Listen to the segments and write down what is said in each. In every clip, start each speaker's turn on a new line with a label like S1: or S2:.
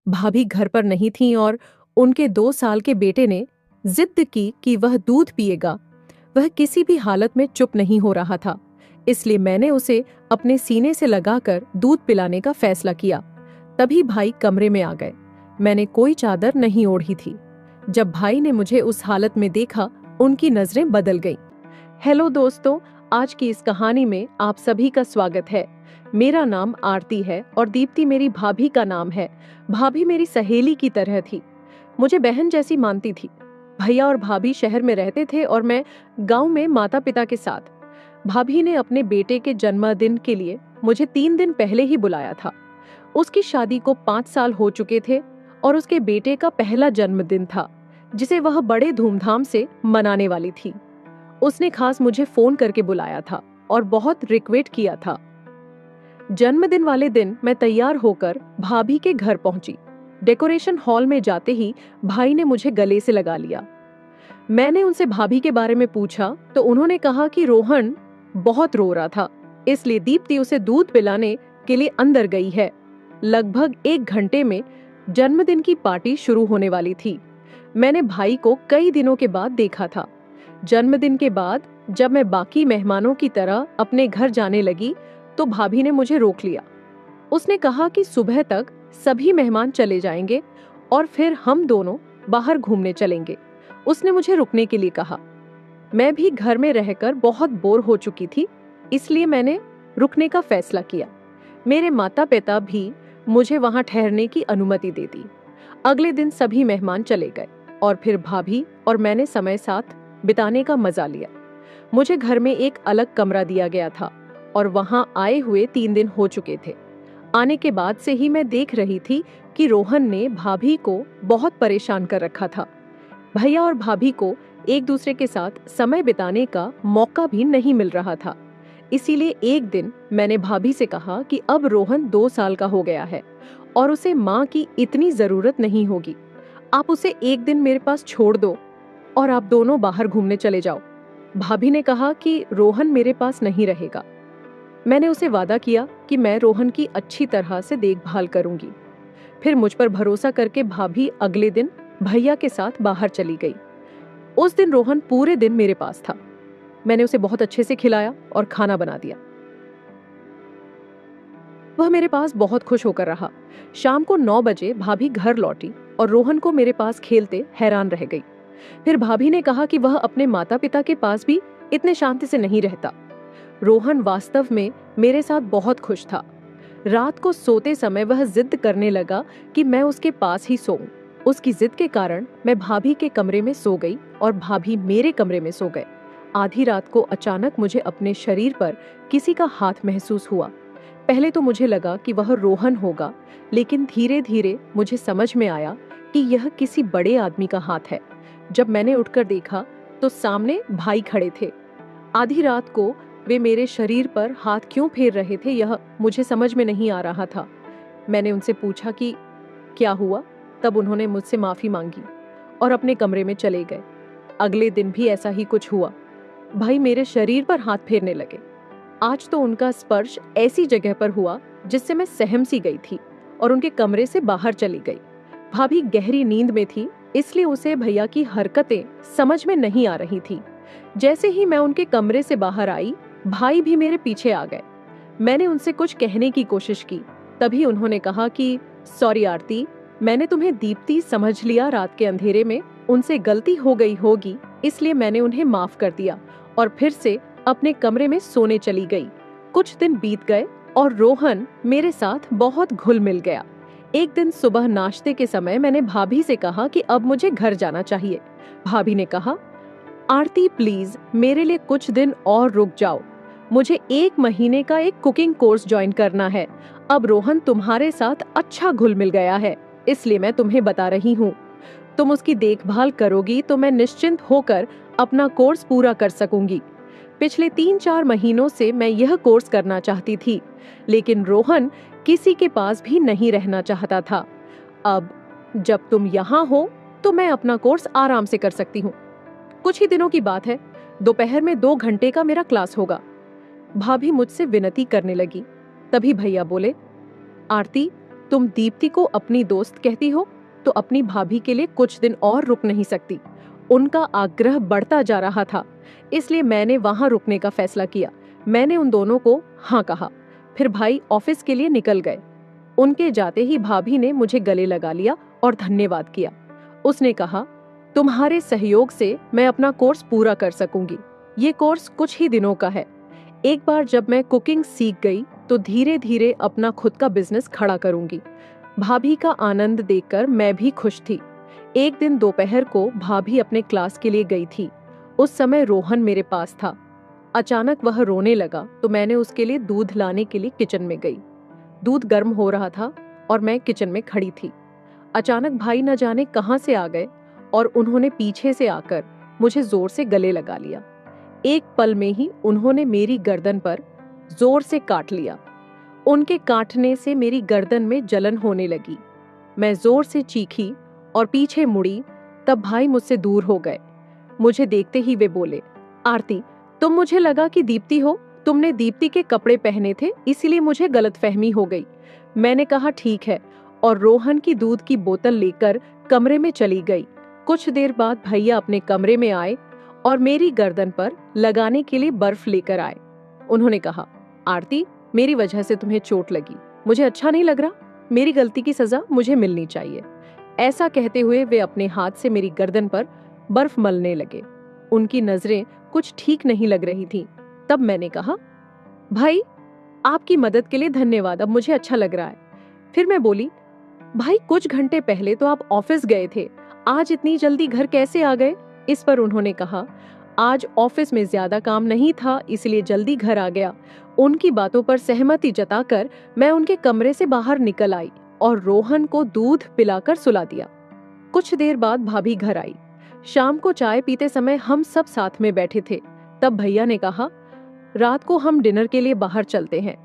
S1: भाभी घर पर नहीं थीं और उनके 2 साल के बेटे ने जिद की कि वह दूध पिएगा। वह किसी भी हालत में चुप नहीं हो रहा था, इसलिए मैंने उसे अपने सीने से लगाकर दूध पिलाने का फैसला किया। तभी भाई कमरे में आ गए। मैंने कोई चादर नहीं ओढ़ी थी। जब भाई ने मुझे उस हालत में देखा, उनकी नजरें बदल गईं। हेलो दोस्तों, आज की इस कहानी में आप सभी का स्वागत है। मेरा नाम आरती है और दीप्ति मेरी भाभी का नाम है। भाभी मेरी सहेली की तरह थी, मुझे बहन जैसी मानती थी। भैया और भाभी शहर में रहते थे और मैं गांव में माता पिता के साथ। भाभी ने अपने बेटे के जन्मदिन के लिए मुझे 3 दिन पहले ही बुलाया था। उसकी शादी को 5 साल हो चुके थे और उसके बेटे का पहला जन्मदिन था, जिसे वह बड़े धूमधाम से मनाने वाली थी। उसने खास मुझे फोन करके बुलाया था और बहुत रिक्वेस्ट किया था। जन्मदिन वाले दिन मैं तैयार होकर भाभी के घर पहुंची। डेकोरेशन हॉल में जाते ही भाई ने मुझे गले से लगा लिया। मैंने उनसे भाभी के बारे में पूछा तो उन्होंने कहा कि रोहन बहुत रो रहा था, इसलिए दीप्ति उसे दूध पिलाने के लिए अंदर गई है। लगभग 1 घंटे में जन्मदिन की पार्टी शुरू होने वाली थी। मैंने भाई को कई दिनों के बाद देखा था। जन्मदिन के बाद जब मैं बाकी मेहमानों की तरह अपने घर जाने लगी तो भाभी ने मुझे रोक लिया। उसने कहा कि सुबह तक सभी मेहमान चले जाएंगे और फिर हम दोनों बाहर घूमने चलेंगे। उसने मुझे रुकने के लिए कहा। मैं भी घर में रहकर बहुत बोर हो चुकी थी, इसलिए मैंने रुकने का फैसला किया। मेरे माता पिता भी मुझे वहां ठहरने की अनुमति दे दी। अगले दिन सभी मेहमान चले गए और फिर भाभी और मैंने समय साथ बिताने का मजा लिया। मुझे घर में एक अलग कमरा दिया गया था और वहां आए हुए 3 दिन हो चुके थे। आने के बाद से ही मैं देख रही थी कि रोहन ने भाभी को बहुत परेशान कर रखा था। भैया और भाभी को एक दूसरे के साथ समय बिताने का मौका भी नहीं मिल रहा था। इसीलिए एक दिन मैंने भाभी से कहा कि अब रोहन 2 साल का हो गया है और उसे माँ की इतनी जरूरत नहीं होगी। आप उसे एक दिन मेरे पास छोड़ दो और आप दोनों बाहर घूमने चले जाओ। भाभी ने कहा कि रोहन मेरे पास नहीं रहेगा। मैंने उसे वादा किया कि मैं रोहन की अच्छी तरह से देखभाल करूंगी। फिर मुझ पर भरोसा करके भाभी अगले दिन भैया के साथ बाहर चली गई। उस दिन रोहन पूरे दिन मेरे पास था। मैंने उसे बहुत अच्छे से खिलाया और खाना बना दिया। वह मेरे पास बहुत खुश होकर रहा। शाम को 9 बजे भाभी घर लौटी और रोहन को मेरे पास खेलते हैरान रह गई। फिर भाभी ने कहा कि वह अपने माता पिता के पास भी इतने शांति से नहीं रहता। रोहन वास्तव में मेरे साथ बहुत खुश था। रात को सोते समय वह जिद करने लगा कि मैं उसके पास ही सोऊं। उसकी जिद के कारण मैं भाभी के कमरे में सो गई और भाभी मेरे कमरे में सो गए। आधी रात को अचानक मुझे अपने शरीर पर किसी का हाथ महसूस हुआ। पहले तो मुझे लगा कि वह रोहन होगा, लेकिन धीरे धीरे मुझे समझ में आया कि यह किसी बड़े आदमी का हाथ है। जब मैंने उठकर देखा तो सामने भाई खड़े थे। आधी रात को वे मेरे शरीर पर हाथ क्यों फेर रहे थे, यह मुझे समझ में नहीं आ रहा था। मैंने उनसे पूछा कि क्या हुआ। तब उन्होंने मुझसे माफी मांगी और अपने कमरे में चले गए। अगले दिन भी ऐसा ही कुछ हुआ। भाई मेरे शरीर पर हाथ फेरने लगे। आज तो उनका स्पर्श ऐसी जगह पर हुआ जिससे मैं सहम सी गई थी और उनके कमरे से बाहर चली गई। भाभी गहरी नींद में थी, इसलिए उसे भैया की हरकतें समझ में नहीं आ रही थी। जैसे ही मैं उनके कमरे से बाहर आई, भाई भी मेरे पीछे आ गए। मैंने उनसे कुछ कहने की कोशिश की, तभी उन्होंने कहा कि सॉरी आरती, मैंने तुम्हें दीप्ति समझ लिया। रात के अंधेरे में उनसे गलती हो गई होगी, इसलिए मैंने उन्हें माफ कर दिया और फिर से अपने कमरे में सोने चली गई। कुछ दिन बीत गए और रोहन मेरे साथ बहुत घुल मिल गया। एक दिन सुबह नाश्ते के समय मैंने भाभी से कहा कि अब मुझे घर जाना चाहिए। भाभी ने कहा, आरती प्लीज मेरे लिए कुछ दिन और रुक जाओ। मुझे 1 महीने का एक कुकिंग कोर्स ज्वाइन करना है। अब रोहन तुम्हारे साथ अच्छा घुल मिल गया है, इसलिए मैं तुम्हें बता रही हूँ। तुम उसकी देखभाल करोगी तो मैं निश्चिंत होकर अपना कोर्स पूरा कर सकूंगी। पिछले 3-4 महीनों से मैं यह कोर्स करना चाहती थी, लेकिन रोहन किसी के पास भी नहीं रहना चाहता था। अब जब तुम यहाँ हो तो मैं अपना कोर्स आराम से कर सकती हूँ। कुछ ही दिनों की बात है, दोपहर में 2 घंटे का मेरा क्लास होगा। भाभी मुझसे विनती करने लगी। तभी भैया बोले, आरती तुम दीप्ति को अपनी दोस्त कहती हो तो अपनी भाभी के लिए कुछ दिन और रुक नहीं सकती। उनका आग्रह बढ़ता जा रहा था, इसलिए मैंने वहां रुकने का फैसला किया। मैंने उन दोनों को हाँ कहा। फिर भाई ऑफिस के लिए निकल गए। उनके जाते ही भाभी ने मुझे गले लगा लिया और धन्यवाद किया। उसने कहा, तुम्हारे सहयोग से मैं अपना कोर्स पूरा कर सकूंगी। ये कोर्स कुछ ही दिनों का है। एक बार जब मैं कुकिंग सीख गई तो धीरे धीरे अपना खुद का बिजनेस खड़ा करूंगी। भाभी का आनंद देखकर मैं भी खुश थी। एक दिन दोपहर को भाभी अपने क्लास के लिए गई थी। उस समय रोहन मेरे पास था। अचानक वह रोने लगा तो मैंने उसके लिए दूध लाने के लिए किचन में गई। दूध गर्म हो रहा था और मैं किचन में खड़ी थी। अचानक भाई न जाने कहां से आ गए और उन्होंने पीछे से आकर मुझे जोर से गले लगा लिया। एक पल में ही उन्होंने मेरी गर्दन पर जोर से काट लिया। उनके काटने से मेरी गर्दन में जलन होने लगी। मैं जोर से चीखी और पीछे मुड़ी, तब भाई मुझसे दूर हो गए। मुझे देखते ही वे बोले, आरती, तुम मुझे लगा कि दीप्ति हो। तुमने दीप्ति के कपड़े पहने थे, इसीलिए मुझे गलतफहमी हो गई। मैंने कहा ठीक है और रोहन की दूध की बोतल लेकर कमरे में चली गई। कुछ देर बाद भैया अपने कमरे में आए और मेरी गर्दन पर लगाने के लिए बर्फ लेकर आए। उन्होंने कहा, आरती, मेरी वजह से तुम्हें चोट लगी, मुझे अच्छा नहीं लग रहा। मेरी गलती की सजा मुझे मिलनी चाहिए। ऐसा कहते हुए वे अपने हाथ से मेरी गर्दन पर बर्फ मलने लगे। उनकी नजरें कुछ ठीक नहीं लग रही थीं। तब मैंने कहा, भाई, आपकी मदद के लिए धन्यवाद, अब मुझे अच्छा लग रहा है। फिर मैं बोली, भाई, कुछ घंटे पहले तो आप ऑफिस गए थे, आज इतनी जल्दी घर कैसे आ गए? इस पर उन्होंने कहा, आज ऑफिस में ज्यादा काम नहीं था, इसलिए जल्दी घर आ गया। उनकी बातों पर सहमति जताकर मैं उनके कमरे से बाहर निकल आई और रोहन को दूध पिलाकर सुला दिया। कुछ देर बाद भाभी घर आई। शाम को चाय पीते समय हम सब साथ में बैठे थे। तब भैया ने कहा, रात को हम डिनर के लिए बाहर चलते हैं।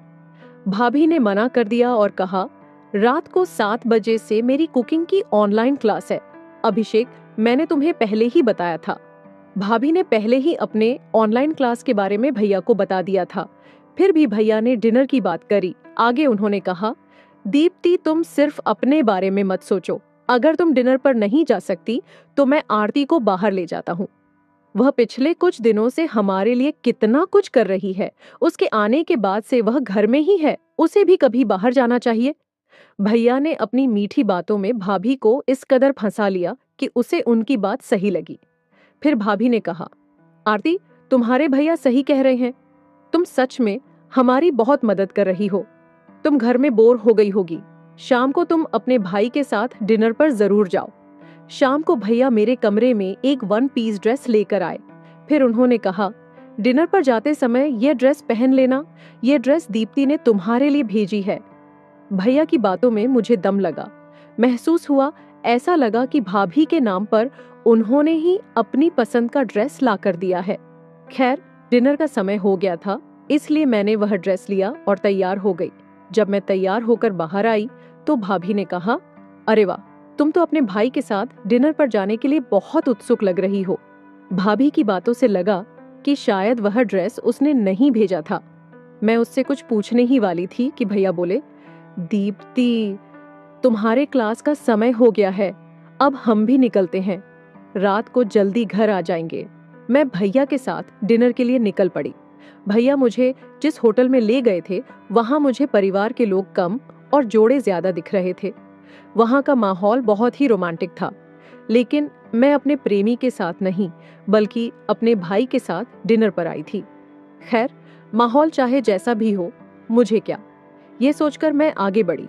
S1: भाभी ने मना कर दिया और कहा, रात को 7 बजे से मेरी कुकिंग की ऑनलाइन क्लास है। अभिषेक, मैंने तुम्हें पहले ही बताया था। भाभी ने पहले ही अपने ऑनलाइन क्लास के बारे में भैया को बता दिया था। फिर भी भैया ने डिनर की बात करी। आगे उन्होंने कहा, दीप्ति, तुम सिर्फ अपने बारे में मत सोचो। अगर तुम डिनर पर नहीं जा सकती तो मैं आरती को बाहर ले जाता हूँ। वह पिछले कुछ दिनों से हमारे लिए कितना कुछ कर रही है। उसके आने के बाद से वह घर में ही है, उसे भी कभी बाहर जाना चाहिए। भैया ने अपनी मीठी बातों में भाभी को इस कदर फंसा लिया कि उसे उनकी बात सही लगी। फिर भाभी ने कहा, आरती, तुम्हारे भैया सही कह रहे हैं। तुम सच में हमारी बहुत मदद कर रही हो। तुम घर में बोर हो गई होगी। शाम को तुम अपने भाई के साथ डिनर पर जरूर जाओ। शाम को भैया मेरे कमरे में एक 1 पीस ड्रेस लेकर आए। फिर उन्होंने कहा, डिनर पर जाते समय यह ड्रेस पहन लेना, यह ड्रेस दीप्ति ने तुम्हारे लिए भेजी है। भैया की बातों में मुझे दम लगा। महसूस हुआ, ऐसा लगा कि भाभी के नाम पर उन्होंने ही अपनी पसंद का ड्रेस ला कर दिया है। खैर, डिनर का समय हो गया था, इसलिए मैंने वह ड्रेस लिया और तैयार हो गई। जब मैं तैयार होकर बाहर आई तो भाभी ने कहा, अरे वाह, तुम तो अपने भाई के साथ डिनर पर जाने के लिए बहुत उत्सुक लग रही हो। भाभी की बातों से लगा कि शायद वह ड्रेस उसने नहीं भेजा था। मैं उससे कुछ पूछने ही वाली थी कि भैया बोले, दीप्ति, तुम्हारे क्लास का समय हो गया है, अब हम भी निकलते हैं। रात को जल्दी घर आ जाएंगे। मैं भैया के साथ डिनर के लिए निकल पड़ी। भैया मुझे जिस होटल में ले गए थे वहां मुझे परिवार के लोग कम और जोड़े ज्यादा दिख रहे थे। वहां का माहौल बहुत ही रोमांटिक था, लेकिन मैं अपने प्रेमी के साथ नहीं बल्कि अपने भाई के साथ डिनर पर आई थी। खैर, माहौल चाहे जैसा भी हो, मुझे क्या, ये सोचकर मैं आगे बढ़ी।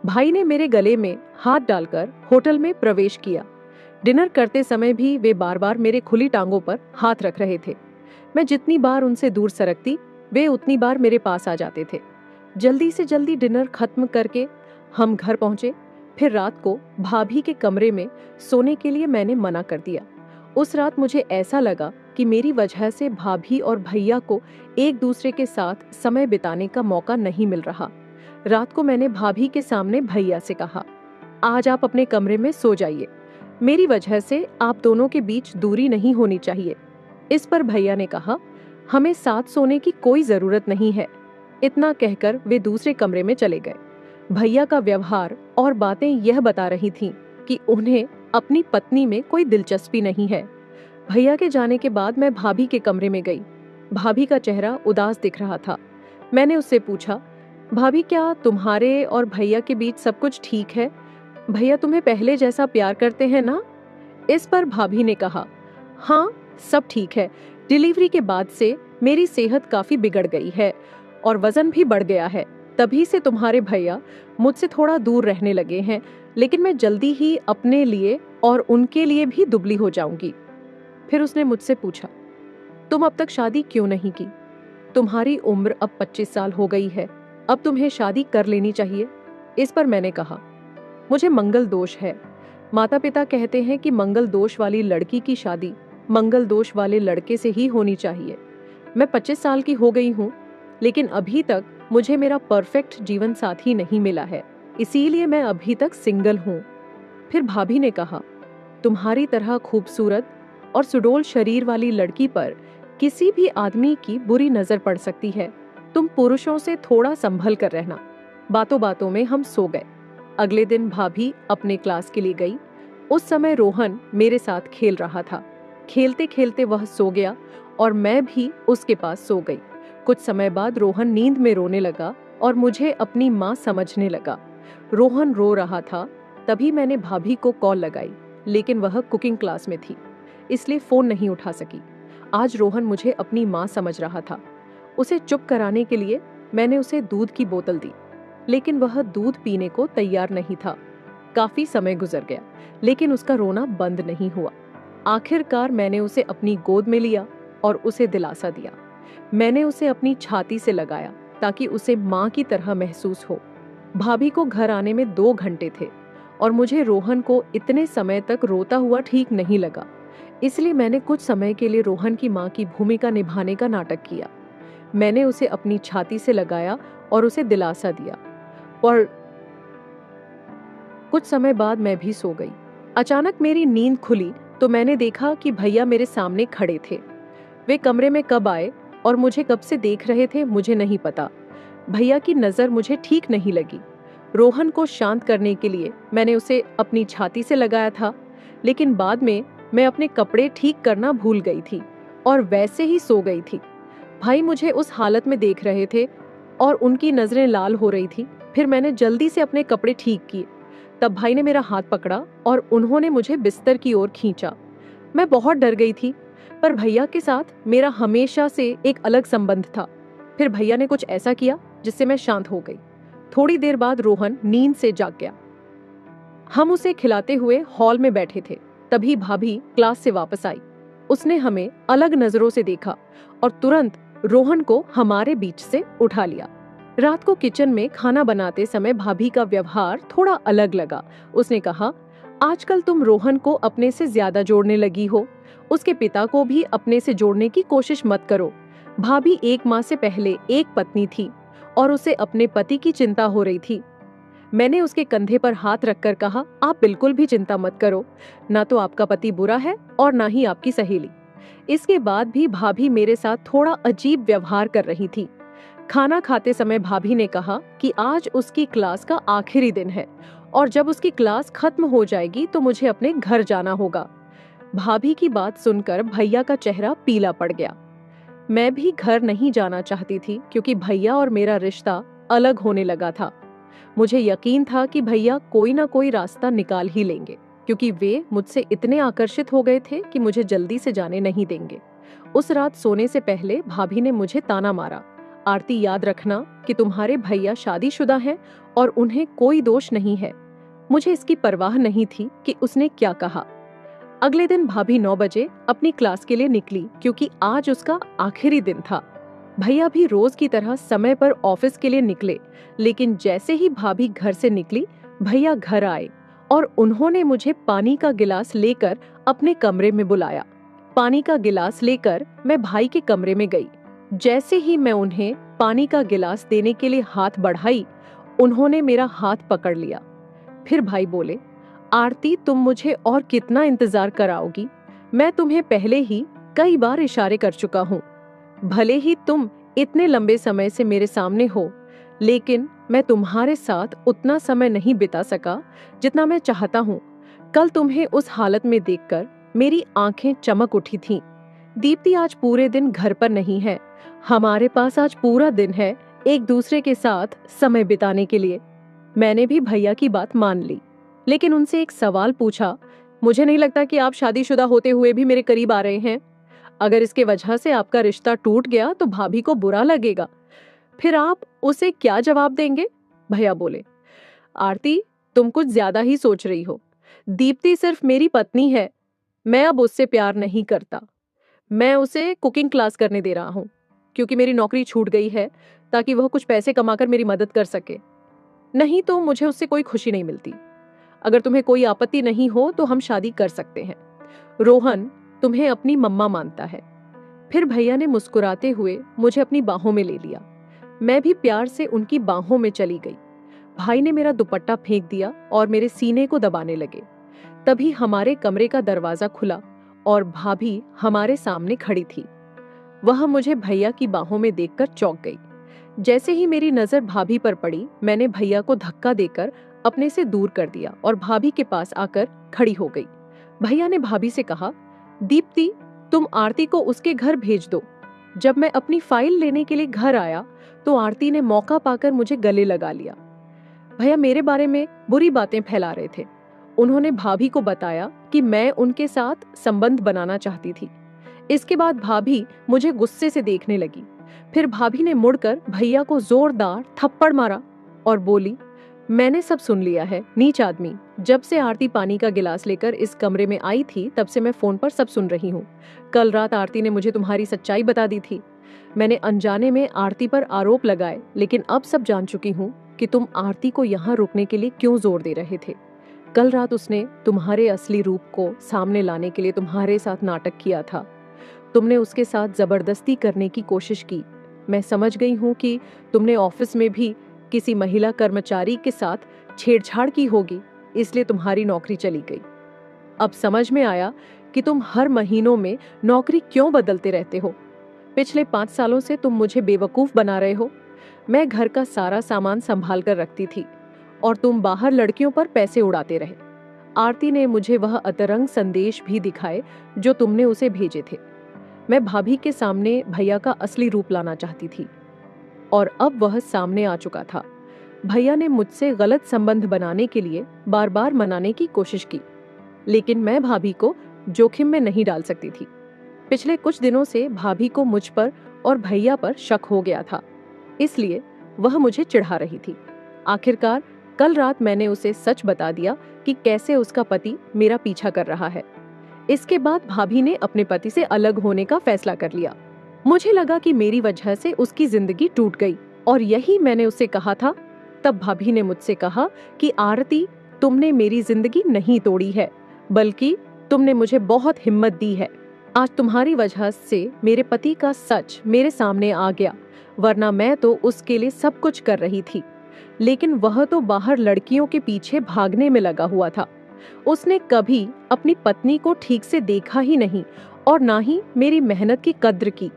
S1: भाई ने मेरे गले में हाथ डालकर होटल में प्रवेश किया। डिनर करते समय भी वे बार बार मेरे खुली टांगों पर हाथ रख रहे थे। मैं जितनी बार उनसे दूर सरकती, वे उतनी बार मेरे पास आ जाते थे। जल्दी से जल्दी डिनर खत्म करके हम घर पहुंचे। फिर रात को भाभी के कमरे में सोने के लिए मैंने मना कर दिया। उस रात मुझे ऐसा लगा कि मेरी वजह से भाभी और भैया को एक दूसरे के साथ समय बिताने का मौका नहीं मिल रहा। रात को मैंने भाभी के सामने भैया से कहा, आज आप अपने कमरे में सो जाइए, मेरी वजह से आप दोनों के बीच दूरी नहीं होनी चाहिए। इस पर भैया ने कहा, हमें साथ सोने की कोई जरूरत नहीं है। इतना कहकर वे दूसरे कमरे में चले गए। भैया का व्यवहार और बातें यह बता रही थीं कि उन्हें अपनी पत्नी में कोई दिलचस्पी नहीं है। भैया के जाने के बाद मैं भाभी के कमरे में गई। भाभी का चेहरा उदास दिख रहा था। मैंने उससे पूछा, भाभी क्या तुम्हारे और भैया के बीच सब कुछ ठीक है? भैया तुम्हें पहले जैसा प्यार करते हैं ना? इस पर भाभी ने कहा, हाँ सब ठीक है। डिलीवरी के बाद से मेरी सेहत काफी बिगड़ गई है और वजन भी बढ़ गया है। तभी से तुम्हारे भैया मुझसे थोड़ा दूर रहने लगे हैं, लेकिन मैं जल्दी ही अपने लिए और उनके लिए भी दुबली हो जाऊंगी। फिर उसने मुझसे पूछा, तुम अब तक शादी क्यों नहीं की? तुम्हारी उम्र अब 25 साल हो गई है, अब तुम्हें शादी कर लेनी चाहिए। इस पर मैंने कहा, मुझे मंगल दोष है। माता पिता कहते हैं कि मंगल दोष वाली लड़की की शादी मंगल दोष वाले लड़के से ही होनी चाहिए। मैं 25 साल की हो गई हूँ, लेकिन अभी तक मुझे मेरा परफेक्ट जीवन साथी नहीं मिला है, इसीलिए मैं अभी तक सिंगल हूँ। फिर भाभी ने कहा, तुम्हारी तरह खूबसूरत और सुडौल शरीर वाली लड़की पर किसी भी आदमी की बुरी नजर पड़ सकती है। तुम पुरुषों से थोड़ा संभल कर रहना। बातों बातों में हम सो गए। अगले दिन भाभी अपने क्लास के लिए गई। उस समय रोहन मेरे साथ खेल रहा था। खेलते खेलते वह सो गया और मैं भी उसके पास सो गई। कुछ समय बाद रोहन नींद में रोने लगा और मुझे अपनी माँ समझने लगा। रोहन रो रहा था, तभी मैंने भाभी को कॉल लगाई, लेकिन वह कुकिंग क्लास में थी, इसलिए फोन नहीं उठा सकी। आज रोहन मुझे अपनी माँ समझ रहा था। उसे चुप कराने के लिए मैंने उसे दूध की बोतल दी, लेकिन वह दूध पीने को तैयार नहीं था। काफी समय गुजर गया, लेकिन उसका रोना बंद नहीं हुआ। आखिरकार मैंने उसे अपनी गोद में लिया और उसे दिलासा दिया। मैंने उसे अपनी छाती से लगाया ताकि उसे माँ की तरह महसूस हो। भाभी को घर आने में 2 घंटे थे और मुझे रोहन को इतने समय तक रोता हुआ ठीक नहीं लगा, इसलिए मैंने कुछ समय के लिए रोहन की माँ की भूमिका निभाने का नाटक किया। मैंने उसे अपनी छाती से लगाया और उसे दिलासा दिया और कुछ समय बाद मैं भी सो गई। अचानक मेरी नींद खुली तो मैंने देखा कि भैया मेरे सामने खड़े थे। वे कमरे में कब आए और मुझे कब से देख रहे थे मुझे नहीं पता। भैया की नज़र मुझे ठीक नहीं लगी। रोहन को शांत करने के लिए मैंने उसे अपनी छाती से लगाया था, लेकिन बाद में मैं अपने कपड़े ठीक करना भूल गई थी और वैसे ही सो गई थी। भाई मुझे उस हालत में देख रहे थे और उनकी नजरें लाल हो रही थी। फिर मैंने जल्दी से अपने कपड़े ठीक किए। तब भाई ने मेरा हाथ पकड़ा और उन्होंने मुझे बिस्तर की ओर खींचा। मैं बहुत डर गई थी, पर भैया के साथ मेरा हमेशा से एक अलग संबंध था। फिर भैया ने कुछ ऐसा किया जिससे मैं शांत हो गई। थोड़ी देर बाद रोहन नींद से जाग गया। हम उसे खिलाते हुए हॉल में बैठे थे। तभी भाभी क्लास से वापस आई। उसने हमें अलग नजरों से देखा और तुरंत रोहन को हमारे बीच से उठा लिया। रात को किचन में खाना बनाते समय भाभी का व्यवहार थोड़ा अलग लगा। उसने कहा, आजकल तुम रोहन को अपने से ज्यादा जोड़ने लगी हो। उसके पिता को भी अपने से जोड़ने की कोशिश मत करो। भाभी 1 माह से पहले एक पत्नी थी और उसे अपने पति की चिंता हो रही थी। मैंने उसके कंधे पर हाथ रखकर कहा, आप बिल्कुल भी चिंता मत करो। ना तो आपका पति बुरा है और ना ही आपकी सहेली। इसके बाद भी भाभी मेरे साथ थोड़ा अजीब व्यवहार कर रही थी। खाना खाते समय भाभी ने कहा कि आज उसकी क्लास का आखिरी दिन है और जब उसकी क्लास खत्म हो जाएगी तो मुझे अपने घर जाना होगा। भाभी की बात सुनकर भैया का चेहरा पीला पड़ गया। मैं भी घर नहीं जाना चाहती थी क्योंकि भैया और मेरा रिश्ता अलग होने लगा था। मुझे यकीन था कि भैया कोई ना कोई रास्ता निकाल ही लेंगे, क्योंकि वे मुझसे इतने आकर्षित हो गए थे कि मुझे जल्दी से जाने नहीं देंगे। उस रात सोने से पहले भाभी ने मुझे ताना मारा, आरती याद रखना कि तुम्हारे भैया शादीशुदा हैं और उन्हें कोई दोष नहीं है। मुझे इसकी परवाह नहीं थी कि उसने क्या कहा। अगले दिन भाभी 9 बजे अपनी क्लास के लिए निकली क्योंकि आज उसका आखिरी दिन था। भैया भी रोज की तरह समय पर ऑफिस के लिए निकले, लेकिन जैसे ही भाभी घर से निकली भैया घर आए और उन्होंने मुझे पानी का गिलास लेकर अपने कमरे में बुलाया। पानी का गिलास लेकर मैं भाई के कमरे में गई। जैसे ही मैं उन्हें पानी का गिलास देने के लिए हाथ बढ़ाई, उन्होंने मेरा हाथ पकड़ लिया। फिर भाई बोले, आरती तुम मुझे और कितना इंतजार कराओगी? मैं तुम्हें पहले ही कई बार इशारे कर चुका हूँ। भले ही तुम इतने लंबे समय से मेरे सामने हो, लेकिन मैं तुम्हारे साथ उतना समय नहीं बिता सका जितना मैं चाहता हूँ। कल तुम्हें उस हालत में देखकर मेरी आंखें चमक उठी थीं। दीप्ति आज पूरे दिन घर पर नहीं है। हमारे पास आज पूरा दिन है एक दूसरे के साथ समय बिताने के लिए। मैंने भी भैया की बात मान ली, लेकिन उनसे एक सवाल पूछा। मुझे नहीं लगता कि आप शादीशुदा होते हुए भी मेरे करीब आ रहे हैं। अगर इसके वजह से आपका रिश्ता टूट गया तो भाभी को बुरा लगेगा। फिर आप उसे क्या जवाब देंगे? भैया बोले, आरती, तुम कुछ ज्यादा ही सोच रही हो। दीप्ति सिर्फ मेरी पत्नी है। मैं अब उससे प्यार नहीं करता। मैं उसे कुकिंग क्लास करने दे रहा हूँ, क्योंकि मेरी नौकरी छूट गई है, ताकि वह कुछ पैसे कमाकर मेरी मदद कर सके। नहीं तो मुझे उससे कोई खुशी नहीं मिलती। अगर तुम्हें कोई आपत्ति नहीं हो तो हम शादी कर सकते हैं। रोहन तुम्हें अपनी मम्मा मानता है। फिर भैया ने मुस्कुराते हुए मुझे अपनी बाहों में ले लिया। मैं भी प्यार से उनकी बाहों में चली गई। भाई ने मेरा दुपट्टा फेंक दिया और मेरे सीने को दबाने लगे। तभी हमारे कमरे का दरवाजा खुला और भाभी हमारे सामने खड़ी थी। वह मुझे भैया की बाहों में देखकर चौंक गई। जैसे ही मेरी नजर भाभी पर पड़ी, मैंने भैया को धक्का देकर अपने से दूर कर दिया और भाभी के पास आकर खड़ी हो गई। भैया ने भाभी से कहा, दीप्ति, तुम आरती को उसके घर भेज दो। जब मैं अपनी फाइल लेने के लिए घर आया तो आरती ने मौका पाकर मुझे गले लगा लिया। भैया मेरे बारे में बुरी बातें फैला रहे थे। उन्होंने भाभी को बताया कि मैं उनके साथ संबंध बनाना चाहती थी। इसके बाद भाभी मुझे गुस्से से देखने लगी। फिर भाभी ने मुड़कर भैया को जोरदार थप्पड़ मारा और बोली, मैंने सब सुन लिया है, नीच आदमी। जब से आरती पानी का गिलास लेकर इस कमरे में आई थी, तब से मैं फोन पर सब सुन रही हूँ। कल रात आरती ने मुझे तुम्हारी सच्चाई बता दी थी। मैंने अनजाने में आरती पर आरोप लगाए, लेकिन अब सब जान चुकी हूँ कि तुम आरती को यहाँ रुकने के लिए क्यों जोर दे रहे थे। कल रात उसने तुम्हारे असली रूप को सामने लाने के लिए तुम्हारे साथ नाटक किया था। तुमने उसके साथ जबरदस्ती करने की कोशिश की। मैं समझ गई हूँ कि तुमने ऑफिस में भी किसी महिला कर्मचारी के साथ छेड़छाड़ की होगी, इसलिए तुम्हारी नौकरी चली गई। अब समझ में आया कि तुम हर महीनों में नौकरी क्यों बदलते रहते हो। पिछले 5 सालों से तुम मुझे बेवकूफ बना रहे हो। मैं घर का सारा सामान संभाल कर रखती थी और तुम बाहर लड़कियों पर पैसे उड़ाते रहे। आरती ने मुझे वह अतरंग संदेश भी दिखाए जो तुमने उसे भेजे थे। मैं भाभी के सामने भैया का असली रूप लाना चाहती थी और अब वह सामने आ चुका था। भैया ने मुझसे गलत संबंध बनाने के लिए बार बार मनाने की कोशिश की, लेकिन मैं भाभी को जोखिम में नहीं डाल सकती थी। पिछले कुछ दिनों से भाभी को मुझ पर और भैया पर शक हो गया था, इसलिए वह मुझे चिढ़ा रही थी। आखिरकार कल रात मैंने उसे सच बता दिया कि कैसे उसका पति मेरा पीछा कर रहा है। इसके बाद भाभी ने अपने पति से अलग होने का फैसला कर लिया। मुझे लगा कि मेरी वजह से उसकी जिंदगी टूट गई और यही मैंने उसे कहा था। तब भाभी ने मुझसे कहा कि आरती, तुमने मेरी जिंदगी नहीं तोड़ी है, बल्कि तुमने मुझे बहुत हिम्मत दी है। आज तुम्हारी वजह से मेरे पति का सच मेरे सामने आ गया, वरना मैं तो उसके लिए सब कुछ कर रही थी। लेकिन वह तो बाहर लड़कियों के पीछे भागने में लगा हुआ था। उसने कभी अपनी पत्नी को ठीक से देखा ही नहीं और ना ही मेरी मेहनत की कद्र की।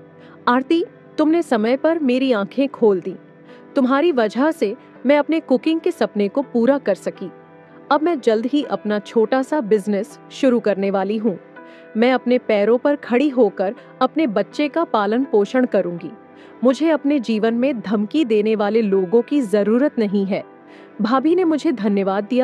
S1: आरती, तुमने समय पर मेरी आंखें खोल दी। तुम्हारी वजह से मैं अपने कुकिंग के सपने को पूरा कर सकी। अब मैं जल्द ही अपना छोटा सा बिजनेस शुरू करने वाली हूँ। मैं अपने पैरों पर खड़ी होकर अपने बच्चे का पालन पोषण करूंगी। मुझे अपने जीवन में धमकी देने वाले लोगों की जरूरत नहीं है। भाभी ने मुझे धन्यवाद दिया